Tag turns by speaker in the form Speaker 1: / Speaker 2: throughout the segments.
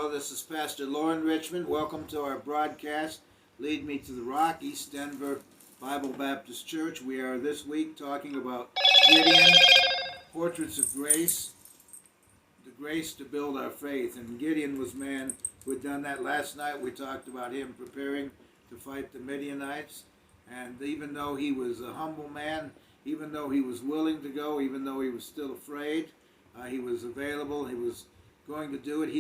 Speaker 1: Hello, this is Pastor Lauren Richmond. Welcome to our broadcast, Lead Me to the Rock, East Denver Bible Baptist Church. We are this week talking about Gideon, Portraits of Grace, the grace to build our faith. And Gideon was a man who had done that. Last night we talked about him preparing to fight the Midianites. And even though he was a humble man, even though he was willing to go, even though he was still afraid, he was available, he was going to do it.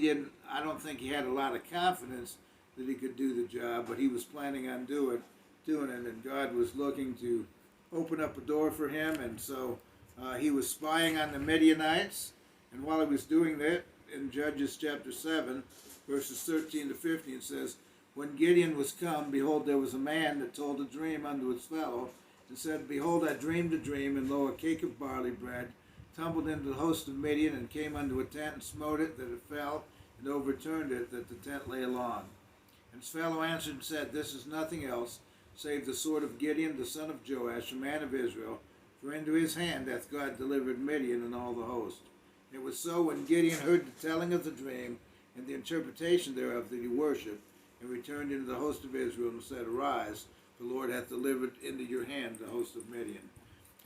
Speaker 1: I don't think he had a lot of confidence that he could do the job, but he was planning on doing it, and God was looking to open up a door for him, and so he was spying on the Midianites, and while he was doing that, in Judges chapter 7, verses 13 to 15, it says, "When Gideon was come, behold, there was a man that told a dream unto his fellow, and said, Behold, I dreamed a dream, and lo, a cake of barley bread tumbled into the host of Midian, and came unto a tent, and smote it, that it fell, and overturned it, that the tent lay along. And his fellow answered and said, This is nothing else, save the sword of Gideon, the son of Joash, a man of Israel, for into his hand hath God delivered Midian and all the host. And it was so, when Gideon heard the telling of the dream, and the interpretation thereof, that he worshipped, and returned into the host of Israel, and said, Arise, the Lord hath delivered into your hand the host of Midian."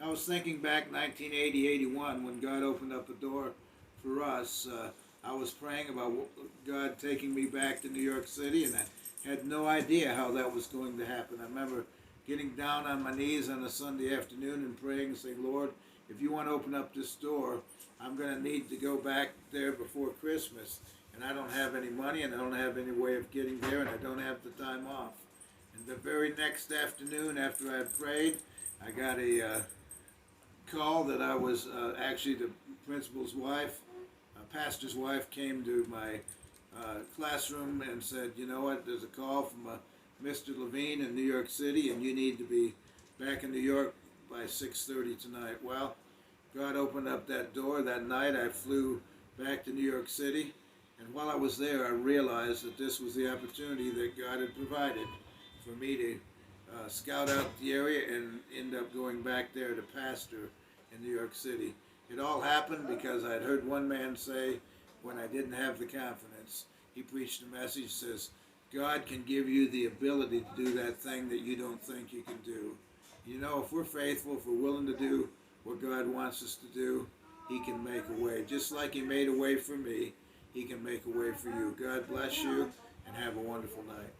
Speaker 1: I was thinking back 1980-81 when God opened up a door for us. I was praying about God taking me back to New York City, and I had no idea how that was going to happen. I remember getting down on my knees on a Sunday afternoon and praying and saying, Lord, if you want to open up this door, I'm going to need to go back there before Christmas. And I don't have any money, and I don't have any way of getting there, and I don't have the time off. And the very next afternoon after I had prayed, I got a call that I was actually the principal's wife, pastor's wife, came to my classroom and said, you know what, there's a call from Mr. Levine in New York City, and you need to be back in New York by 6:30 tonight. Well, God opened up that door. That night I flew back to New York City, and while I was there, I realized that this was the opportunity that God had provided for me to scout out the area and end up going back there to pastor in New York City. It all happened because I'd heard one man say, when I didn't have the confidence, he preached a message that says, God can give you the ability to do that thing that you don't think you can do. You know, if we're faithful, if we're willing to do what God wants us to do, he can make a way. Just like he made a way for me, he can make a way for you. God bless you, and have a wonderful night.